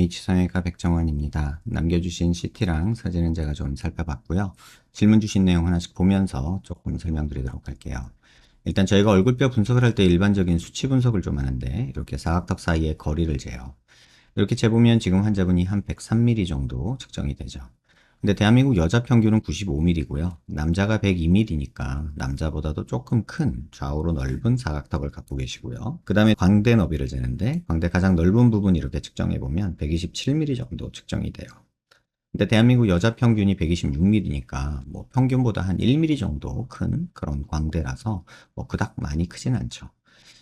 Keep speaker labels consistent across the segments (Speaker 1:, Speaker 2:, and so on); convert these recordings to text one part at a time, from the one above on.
Speaker 1: H성형외과 백정환입니다. 남겨주신 CT랑 사진은 제가 좀 살펴봤고요. 질문 주신 내용 하나씩 보면서 조금 설명드리도록 할게요. 일단 저희가 얼굴뼈 분석을 할 때 일반적인 수치 분석을 좀 하는데 이렇게 사각턱 사이의 거리를 재요. 이렇게 재보면 지금 환자분이 한 103mm 정도 측정이 되죠. 근데 대한민국 여자 평균은 95mm고요. 남자가 102mm니까 남자보다도 조금 큰 좌우로 넓은 사각턱을 갖고 계시고요. 그 다음에 광대 너비를 재는데 광대 가장 넓은 부분 이렇게 측정해보면 127mm 정도 측정이 돼요. 근데 대한민국 여자 평균이 126mm니까 뭐 평균보다 한 1mm 정도 큰 그런 광대라서 뭐 그닥 많이 크진 않죠.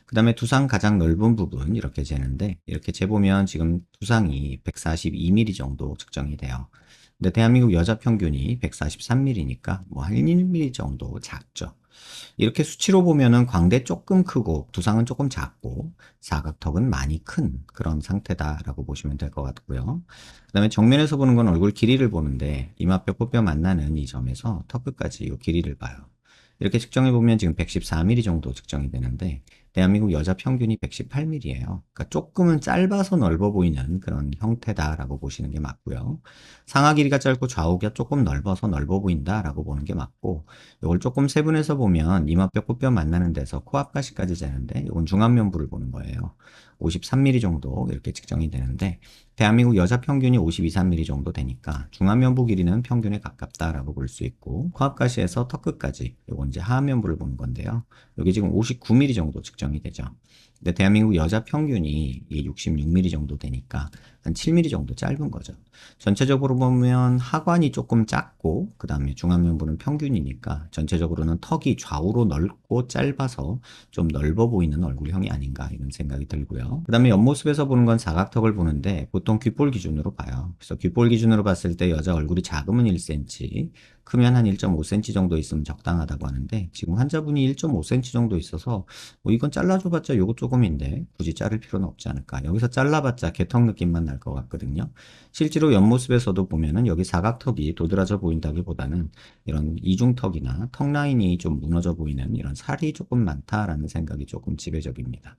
Speaker 1: 그 다음에 두상 가장 넓은 부분 이렇게 재는데 이렇게 재보면 지금 두상이 142mm 정도 측정이 돼요. 근데 대한민국 여자 평균이 143mm니까 뭐 한 1mm 정도 작죠. 이렇게 수치로 보면은 광대 조금 크고 두상은 조금 작고 사각턱은 많이 큰 그런 상태다라고 보시면 될 것 같고요. 그 다음에 정면에서 보는 건 얼굴 길이를 보는데 이마뼈 코뼈 만나는 이 점에서 턱 끝까지 이 길이를 봐요. 이렇게 측정해 보면 지금 114mm 정도 측정이 되는데 대한민국 여자 평균이 118mm예요. 그러니까 조금은 짧아서 넓어 보이는 그런 형태다라고 보시는 게 맞고요. 상하 길이가 짧고 좌우가 조금 넓어서 넓어 보인다라고 보는 게 맞고, 이걸 조금 세분해서 보면 이마뼈 코뼈 만나는 데서 코앞가시까지 재는데 이건 중안면부를 보는 거예요. 53mm 정도 이렇게 측정이 되는데 대한민국 여자 평균이 52, 3mm 정도 되니까 중안면부 길이는 평균에 가깝다라고 볼 수 있고, 코앞가시에서 턱 끝까지 이건 이제 하안면부를 보는 건데요. 여기 지금 59mm 정도 측정이 되죠. 근데 대한민국 여자 평균이 66mm 정도 되니까 한 7mm 정도 짧은 거죠. 전체적으로 보면 하관이 조금 작고 그 다음에 중안면부는 평균이니까 전체적으로는 턱이 좌우로 넓고 짧아서 좀 넓어 보이는 얼굴형이 아닌가 이런 생각이 들고요. 그 다음에 옆모습에서 보는 건 사각턱을 보는데 보통 귓볼 기준으로 봐요. 그래서 귓볼 기준으로 봤을 때 여자 얼굴이 작으면 1cm, 크면 한 1.5cm 정도 있으면 적당하다고 하는데 지금 환자분이 1.5cm 정도 있어서 뭐 이건 잘라줘봤자 요거 조금인데 굳이 자를 필요는 없지 않을까. 여기서 잘라봤자 개턱 느낌만 날 것 같거든요. 실제로 옆모습에서도 보면은 여기 사각턱이 도드라져 보인다기보다는 이런 이중턱이나 턱 라인이 좀 무너져 보이는 이런 살이 조금 많다라는 생각이 조금 지배적입니다.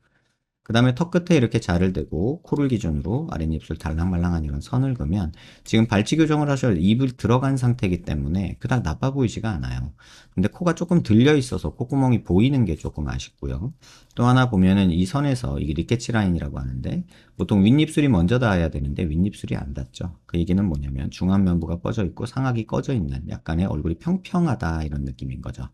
Speaker 1: 그 다음에 턱 끝에 이렇게 자를 대고 코를 기준으로 아랫입술 달랑말랑한 이런 선을 그으면 지금 발치 교정을 하셔야 입을 들어간 상태이기 때문에 그닥 나빠 보이지가 않아요. 근데 코가 조금 들려 있어서 콧구멍이 보이는 게 조금 아쉽고요. 또 하나 보면은 이 선에서 이게 리케치 라인이라고 하는데 보통 윗입술이 먼저 닿아야 되는데 윗입술이 안 닿죠. 그 얘기는 뭐냐면 중안면부가 뻗어 있고 상악이 꺼져 있는 약간의 얼굴이 평평하다 이런 느낌인 거죠.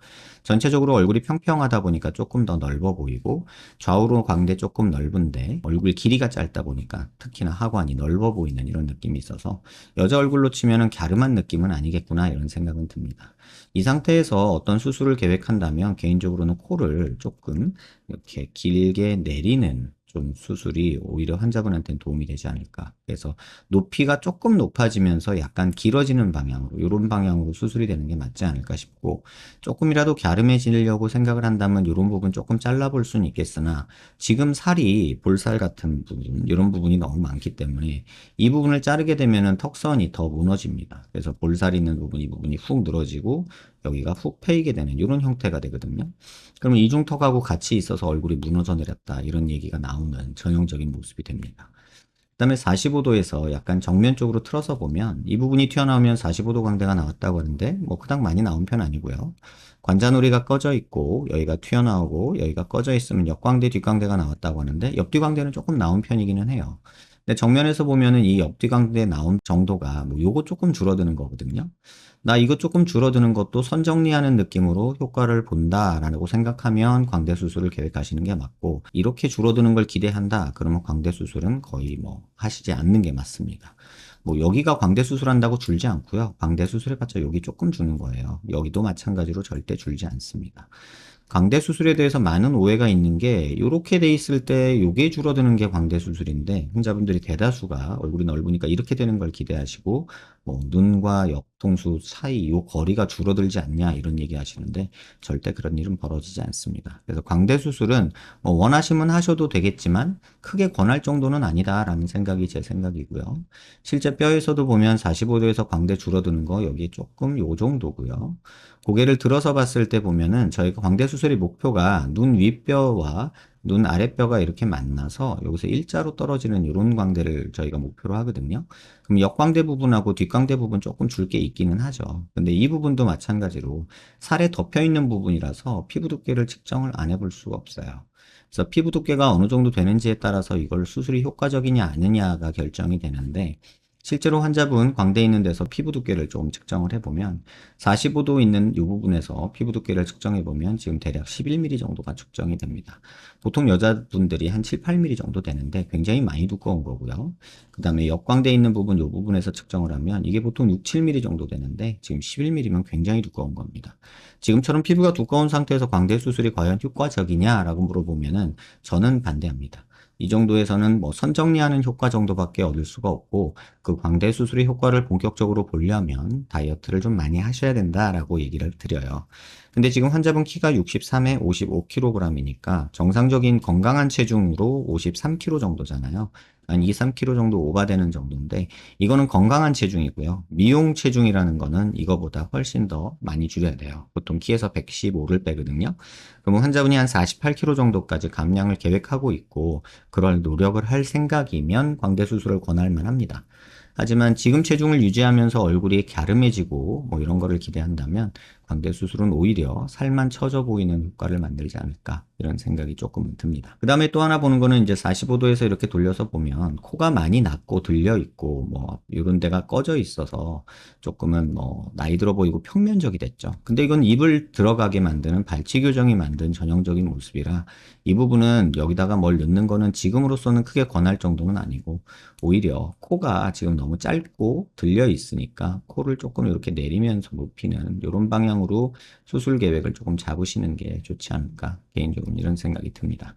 Speaker 1: 전체적으로 얼굴이 평평하다 보니까 조금 더 넓어 보이고 좌우로 광대 조금 넓은데 얼굴 길이가 짧다 보니까 특히나 하관이 넓어 보이는 이런 느낌이 있어서 여자 얼굴로 치면은 갸름한 느낌은 아니겠구나 이런 생각은 듭니다. 이 상태에서 어떤 수술을 계획한다면 개인적으로는 코를 조금 이렇게 길게 내리는 좀 수술이 오히려 환자분한테는 도움이 되지 않을까. 그래서 높이가 조금 높아지면서 약간 길어지는 방향으로, 이런 방향으로 수술이 되는 게 맞지 않을까 싶고, 조금이라도 갸름해지려고 생각을 한다면 이런 부분 조금 잘라볼 수는 있겠으나, 지금 살이 볼살 같은 부분, 이런 부분이 너무 많기 때문에 이 부분을 자르게 되면은 턱선이 더 무너집니다. 그래서 볼살 있는 부분, 이 부분이 훅 늘어지고, 여기가 훅 패이게 되는 이런 형태가 되거든요. 그러면 이중턱하고 같이 있어서 얼굴이 무너져 내렸다 이런 얘기가 나오는 전형적인 모습이 됩니다. 그 다음에 45도에서 약간 정면 쪽으로 틀어서 보면 이 부분이 튀어나오면 45도 광대가 나왔다고 하는데 뭐 그닥 많이 나온 편 아니고요. 관자놀이가 꺼져 있고 여기가 튀어나오고 여기가 꺼져 있으면 옆광대 뒷광대가 나왔다고 하는데 옆뒤광대는 조금 나온 편이기는 해요. 근데 정면에서 보면은 이 옆뒤광대 나온 정도가 뭐 요거 조금 줄어드는 거거든요. 나 이거 조금 줄어드는 것도 선 정리하는 느낌으로 효과를 본다라고 생각하면 광대 수술을 계획하시는 게 맞고, 이렇게 줄어드는 걸 기대한다 그러면 광대 수술은 거의 뭐 하시지 않는 게 맞습니다. 뭐 여기가 광대 수술한다고 줄지 않고요. 광대 수술해봤자 여기 조금 주는 거예요. 여기도 마찬가지로 절대 줄지 않습니다. 광대 수술에 대해서 많은 오해가 있는 게 이렇게 돼 있을 때 요게 줄어드는 게 광대 수술인데 환자분들이 대다수가 얼굴이 넓으니까 이렇게 되는 걸 기대하시고 뭐 눈과 옆통수 사이 요 거리가 줄어들지 않냐 이런 얘기 하시는데 절대 그런 일은 벌어지지 않습니다. 그래서 광대 수술은 뭐 원하시면 하셔도 되겠지만 크게 권할 정도는 아니다라는 생각이 제 생각이고요. 실제 뼈에서도 보면 45도에서 광대 줄어드는 거 여기 조금 요 정도고요. 고개를 들어서 봤을 때 보면은 저희가 광대 수술의 목표가 눈 윗뼈와 눈 아랫뼈가 이렇게 만나서 여기서 일자로 떨어지는 이런 광대를 저희가 목표로 하거든요. 그럼 역광대 부분하고 뒷광대 부분 조금 줄 게 있기는 하죠. 근데 이 부분도 마찬가지로 살에 덮여 있는 부분이라서 피부 두께를 측정을 안 해볼 수가 없어요. 그래서 피부 두께가 어느 정도 되는지에 따라서 이걸 수술이 효과적이냐 아니냐가 결정이 되는데, 실제로 환자분 광대 있는 데서 피부 두께를 좀 측정을 해보면 45도 있는 이 부분에서 피부 두께를 측정해보면 지금 대략 11mm 정도가 측정이 됩니다. 보통 여자분들이 한 7, 8mm 정도 되는데 굉장히 많이 두꺼운 거고요. 그 다음에 역광대 있는 부분 이 부분에서 측정을 하면 이게 보통 6, 7mm 정도 되는데 지금 11mm면 굉장히 두꺼운 겁니다. 지금처럼 피부가 두꺼운 상태에서 광대 수술이 과연 효과적이냐라고 물어보면은 저는 반대합니다. 이 정도에서는 뭐 선정리하는 효과 정도밖에 얻을 수가 없고, 그 광대 수술의 효과를 본격적으로 보려면 다이어트를 좀 많이 하셔야 된다라고 얘기를 드려요. 근데 지금 환자분 키가 63에 55kg이니까 정상적인 건강한 체중으로 53kg 정도잖아요. 한 2, 3kg 정도 오바되는 정도인데, 이거는 건강한 체중이고요. 미용 체중이라는 거는 이거보다 훨씬 더 많이 줄여야 돼요. 보통 키에서 115를 빼거든요. 그러면 환자분이 한 48kg 정도까지 감량을 계획하고 있고, 그럴 노력을 할 생각이면 광대 수술을 권할 만합니다. 하지만 지금 체중을 유지하면서 얼굴이 갸름해지고 뭐 이런 거를 기대한다면 광대 수술은 오히려 살만 처져 보이는 효과를 만들지 않을까, 이런 생각이 조금 듭니다. 그 다음에 또 하나 보는 거는 이제 45도에서 이렇게 돌려서 보면 코가 많이 낮고 들려 있고 뭐 이런 데가 꺼져 있어서 조금은 뭐 나이 들어 보이고 평면적이 됐죠. 근데 이건 입을 들어가게 만드는 발치 교정이 만든 전형적인 모습이라 이 부분은 여기다가 뭘 넣는 거는 지금으로서는 크게 권할 정도는 아니고, 오히려 코가 지금 너무 짧고 들려 있으니까 코를 조금 이렇게 내리면서 높이는 이런 방향으로 수술 계획을 조금 잡으시는 게 좋지 않을까, 개인적으로 이런 생각이 듭니다.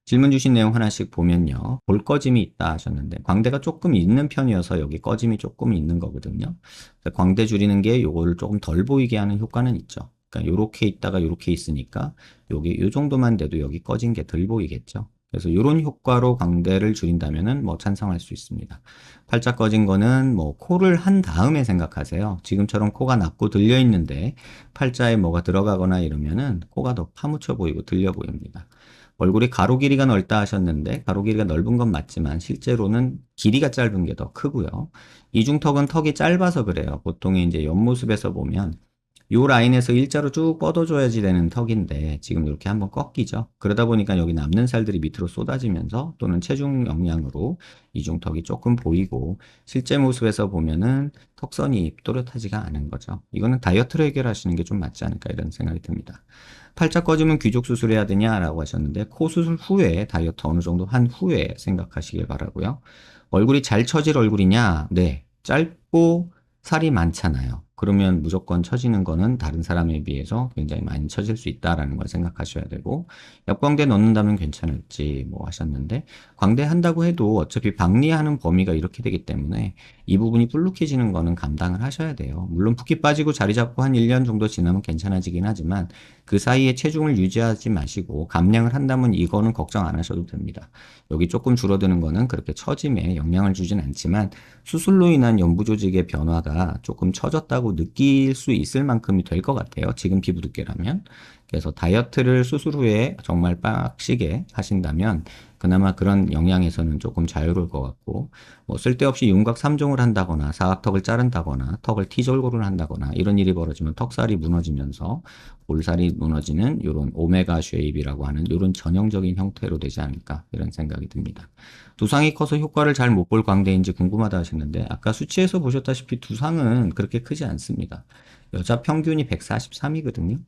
Speaker 1: 질문 주신 내용 하나씩 보면요. 볼 꺼짐이 있다 하셨는데, 광대가 조금 있는 편이어서 여기 꺼짐이 조금 있는 거거든요. 광대 줄이는 게 요거를 조금 덜 보이게 하는 효과는 있죠. 그러니까 요렇게 있다가 요렇게 있으니까 요게 요 정도만 돼도 여기 꺼진 게 덜 보이겠죠. 그래서 요런 효과로 광대를 줄인다면은 뭐 찬성할 수 있습니다. 팔자 꺼진 거는 뭐 코를 한 다음에 생각하세요. 지금처럼 코가 낮고 들려 있는데 팔자에 뭐가 들어가거나 이러면은 코가 더 파묻혀 보이고 들려 보입니다. 얼굴이 가로 길이가 넓다 하셨는데, 가로 길이가 넓은 건 맞지만 실제로는 길이가 짧은 게 더 크고요. 이중턱은 턱이 짧아서 그래요. 보통 이제 옆모습에서 보면 요 라인에서 일자로 쭉 뻗어줘야지 되는 턱인데 지금 이렇게 한번 꺾이죠. 그러다 보니까 여기 남는 살들이 밑으로 쏟아지면서 또는 체중 영향으로 이중턱이 조금 보이고, 실제 모습에서 보면은 턱선이 또렷하지가 않은 거죠. 이거는 다이어트로 해결하시는 게 좀 맞지 않을까, 이런 생각이 듭니다. 팔자 꺼지면 귀족 수술해야 되냐라고 하셨는데, 코 수술 후에 다이어트 어느 정도 한 후에 생각하시길 바라고요. 얼굴이 잘 처질 얼굴이냐? 네. 짧고 살이 많잖아요. 그러면 무조건 처지는 거는 다른 사람에 비해서 굉장히 많이 처질 수 있다라는 걸 생각하셔야 되고, 역광대 넣는다면 괜찮을지 뭐 하셨는데, 광대 한다고 해도 어차피 박리하는 범위가 이렇게 되기 때문에 이 부분이 불룩해지는 거는 감당을 하셔야 돼요. 물론 붓기 빠지고 자리 잡고 한 1년 정도 지나면 괜찮아지긴 하지만 그 사이에 체중을 유지하지 마시고 감량을 한다면 이거는 걱정 안 하셔도 됩니다. 여기 조금 줄어드는 거는 그렇게 처짐에 영향을 주진 않지만 수술로 인한 연부 조직의 변화가 조금 처졌다고 느낄 수 있을 만큼이 될 것 같아요. 지금 피부 두께라면. 그래서 다이어트를 수술 후에 정말 빡시게 하신다면 그나마 그런 영향에서는 조금 자유로울 것 같고, 뭐 쓸데없이 윤곽 3종을 한다거나 사각턱을 자른다거나 턱을 T절골을 한다거나 이런 일이 벌어지면 턱살이 무너지면서 볼살이 무너지는 이런 오메가 쉐입이라고 하는 이런 전형적인 형태로 되지 않을까, 이런 생각이 듭니다. 두상이 커서 효과를 잘 못 볼 광대인지 궁금하다 하셨는데, 아까 수치에서 보셨다시피 두상은 그렇게 크지 않습니다. 여자 평균이 143이거든요.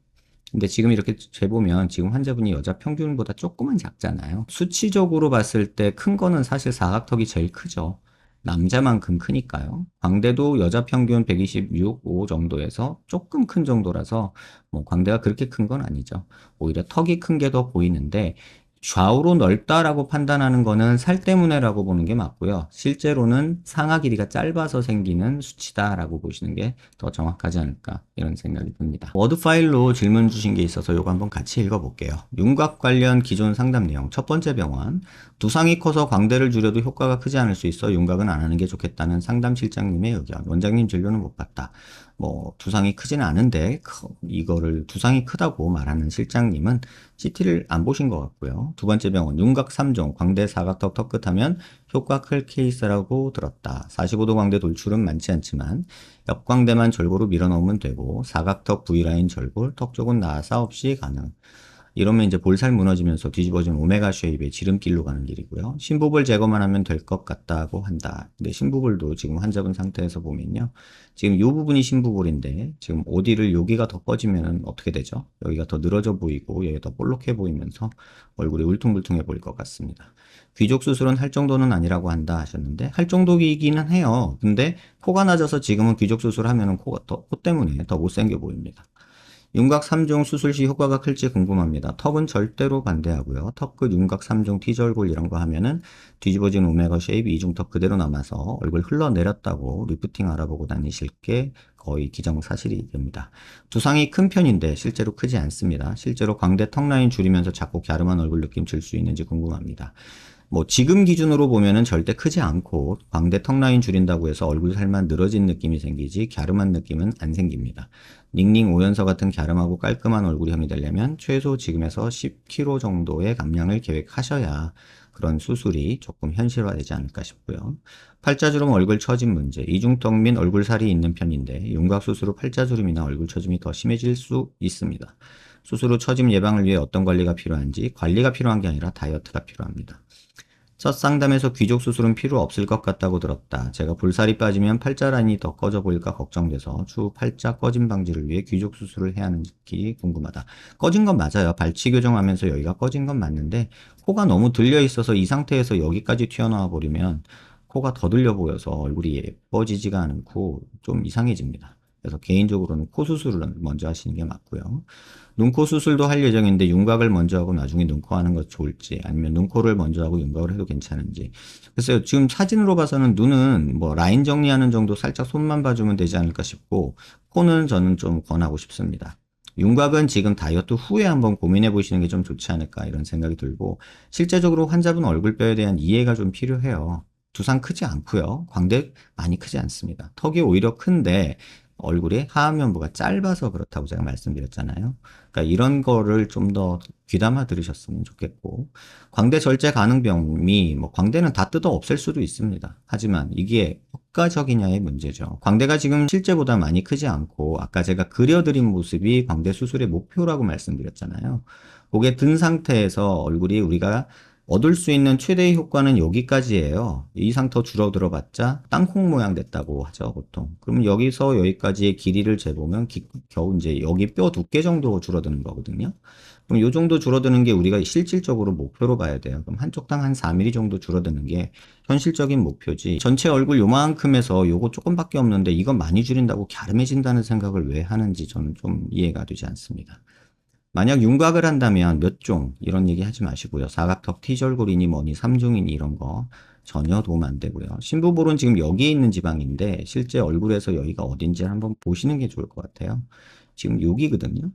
Speaker 1: 근데 지금 이렇게 재보면 지금 환자분이 여자 평균보다 조금은 작잖아요. 수치적으로 봤을 때 큰 거는 사실 사각턱이 제일 크죠. 남자만큼 크니까요. 광대도 여자 평균 126, 5 정도에서 조금 큰 정도라서 뭐 광대가 그렇게 큰 건 아니죠. 오히려 턱이 큰 게 더 보이는데, 좌우로 넓다라고 판단하는 거는 살 때문에라고 보는 게 맞고요. 실제로는 상하 길이가 짧아서 생기는 수치다라고 보시는 게 더 정확하지 않을까, 이런 생각이 듭니다. 워드 파일로 질문 주신 게 있어서 요거 한번 같이 읽어볼게요. 윤곽 관련 기존 상담 내용. 첫 번째 병원. 두상이 커서 광대를 줄여도 효과가 크지 않을 수 있어 윤곽은 안 하는 게 좋겠다는 상담 실장님의 의견. 원장님 진료는 못 봤다. 뭐 두상이 크지는 않은데 이거를 두상이 크다고 말하는 실장님은 CT를 안 보신 것 같고요. 두 번째 병원. 윤곽 3종. 광대 사각턱 턱 끝하면 효과 클 케이스라고 들었다. 45도 광대 돌출은 많지 않지만 옆광대만 절골로 밀어넣으면 되고 사각턱 V라인 절골, 턱 쪽은 나사 없이 가능. 이러면 이제 볼살 무너지면서 뒤집어진 오메가 쉐입의 지름길로 가는 길이고요. 심부볼 제거만 하면 될 것 같다고 한다. 근데 심부볼도 지금 환자분 상태에서 보면요. 지금 이 부분이 심부볼인데 지금 어디를 여기가 더 꺼지면 어떻게 되죠? 여기가 더 늘어져 보이고 여기가 더 볼록해 보이면서 얼굴이 울퉁불퉁해 보일 것 같습니다. 귀족 수술은 할 정도는 아니라고 한다 하셨는데 할 정도이기는 해요. 근데 코가 낮아서 지금은 귀족 수술하면 코 때문에 더 못생겨 보입니다. 윤곽 3종 수술 시 효과가 클지 궁금합니다. 턱은 절대로 반대하고요. 턱 끝 윤곽 3종 T절골 이런 거 하면은 뒤집어진 오메가 쉐입 이중턱 그대로 남아서 얼굴 흘러내렸다고 리프팅 알아보고 다니실 게 거의 기정사실이 됩니다. 두상이 큰 편인데 실제로 크지 않습니다. 실제로 광대 턱 라인 줄이면서 자꾸 갸름한 얼굴 느낌 줄 수 있는지 궁금합니다. 뭐 지금 기준으로 보면은 절대 크지 않고 광대 턱 라인 줄인다고 해서 얼굴 살만 늘어진 느낌이 생기지 갸름한 느낌은 안 생깁니다. 닝닝 오연서 같은 갸름하고 깔끔한 얼굴형이 되려면 최소 지금에서 10kg 정도의 감량을 계획하셔야 그런 수술이 조금 현실화되지 않을까 싶고요. 팔자주름 얼굴 처짐 문제. 이중턱 및 얼굴살이 있는 편인데 윤곽 수술 후 팔자주름이나 얼굴 처짐이 더 심해질 수 있습니다. 수술 후 처짐 예방을 위해 어떤 관리가 필요한지 관리가 필요한 게 아니라 다이어트가 필요합니다. 첫 상담에서 귀족 수술은 필요 없을 것 같다고 들었다. 제가 볼살이 빠지면 팔자 라인이 더 꺼져 보일까 걱정돼서 추후 팔자 꺼짐 방지를 위해 귀족 수술을 해야 하는지 궁금하다. 꺼진 건 맞아요. 발치 교정하면서 여기가 꺼진 건 맞는데 코가 너무 들려 있어서 이 상태에서 여기까지 튀어나와 버리면 코가 더 들려 보여서 얼굴이 예뻐지지가 않고 좀 이상해집니다. 그래서 개인적으로는 코 수술을 먼저 하시는 게 맞고요. 눈코 수술도 할 예정인데 윤곽을 먼저 하고 나중에 눈코 하는 것 좋을지 아니면 눈코를 먼저 하고 윤곽을 해도 괜찮은지. 글쎄요. 지금 사진으로 봐서는 눈은 뭐 라인 정리하는 정도 살짝 손만 봐주면 되지 않을까 싶고 코는 저는 좀 권하고 싶습니다. 윤곽은 지금 다이어트 후에 한번 고민해 보시는 게 좀 좋지 않을까 이런 생각이 들고 실제적으로 환자분 얼굴뼈에 대한 이해가 좀 필요해요. 두상 크지 않고요. 광대 많이 크지 않습니다. 턱이 오히려 큰데 얼굴이 하안면부가 짧아서 그렇다고 제가 말씀드렸잖아요. 그러니까 이런 거를 좀 더 귀담아 들으셨으면 좋겠고 광대 절제 가능병이 뭐 광대는 다 뜯어 없앨 수도 있습니다. 하지만 이게 효과적이냐의 문제죠. 광대가 지금 실제보다 많이 크지 않고 아까 제가 그려드린 모습이 광대 수술의 목표라고 말씀드렸잖아요. 그게 든 상태에서 얼굴이 우리가 얻을 수 있는 최대의 효과는 여기까지예요. 이 이상 더 줄어들어 봤자 땅콩 모양 됐다고 하죠, 보통. 그럼 여기서 여기까지의 길이를 재보면 겨우 이제 여기 뼈 두께 정도 줄어드는 거거든요. 그럼 이 정도 줄어드는 게 우리가 실질적으로 목표로 봐야 돼요. 그럼 한쪽당 한 4mm 정도 줄어드는 게 현실적인 목표지. 전체 얼굴 요만큼에서 요거 조금밖에 없는데 이건 많이 줄인다고 갸름해진다는 생각을 왜 하는지 저는 좀 이해가 되지 않습니다. 만약 윤곽을 한다면 몇 종 이런 얘기 하지 마시고요. 사각턱 T절골이니 뭐니 3종이니 이런 거 전혀 도움 안 되고요. 심부볼은 지금 여기에 있는 지방인데 실제 얼굴에서 여기가 어딘지 한번 보시는 게 좋을 것 같아요. 지금 여기거든요.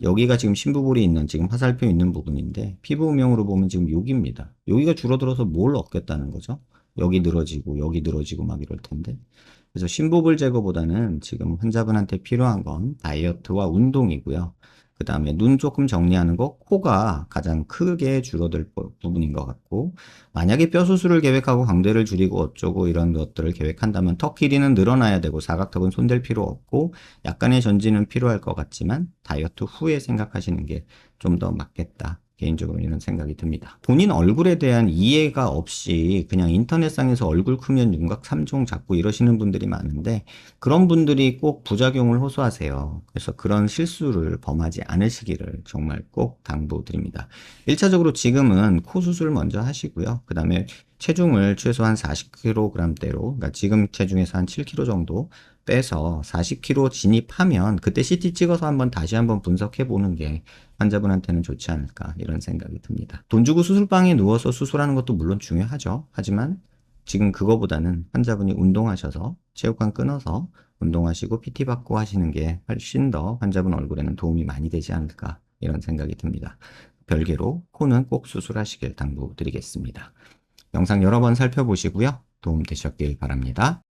Speaker 1: 여기가 지금 심부볼이 있는 지금 화살표 있는 부분인데 피부 음영으로 보면 지금 여기입니다. 여기가 줄어들어서 뭘 얻겠다는 거죠? 여기 늘어지고 막 이럴 텐데. 그래서 심부볼 제거보다는 지금 환자분한테 필요한 건 다이어트와 운동이고요. 그 다음에 눈 조금 정리하는 거, 코가 가장 크게 줄어들 부분인 것 같고, 만약에 뼈 수술을 계획하고 광대를 줄이고 어쩌고 이런 것들을 계획한다면 턱 길이는 늘어나야 되고 사각턱은 손댈 필요 없고 약간의 전진은 필요할 것 같지만 다이어트 후에 생각하시는 게 좀 더 맞겠다. 개인적으로 이런 생각이 듭니다. 본인 얼굴에 대한 이해가 없이 그냥 인터넷상에서 얼굴 크면 윤곽 3종 잡고 이러시는 분들이 많은데 그런 분들이 꼭 부작용을 호소하세요. 그래서 그런 실수를 범하지 않으시기를 정말 꼭 당부드립니다. 1차적으로 지금은 코 수술 먼저 하시고요. 그 다음에 체중을 최소한 40kg대로, 그러니까 지금 체중에서 한 7kg 정도 빼서 40kg 진입하면 그때 CT 찍어서 다시 한번 분석해 보는 게 환자분한테는 좋지 않을까 이런 생각이 듭니다. 돈 주고 수술방에 누워서 수술하는 것도 물론 중요하죠. 하지만 지금 그거보다는 환자분이 운동하셔서 체육관 끊어서 운동하시고 PT 받고 하시는 게 훨씬 더 환자분 얼굴에는 도움이 많이 되지 않을까 이런 생각이 듭니다. 별개로 코는 꼭 수술하시길 당부드리겠습니다. 영상 여러 번 살펴보시고요. 도움 되셨길 바랍니다.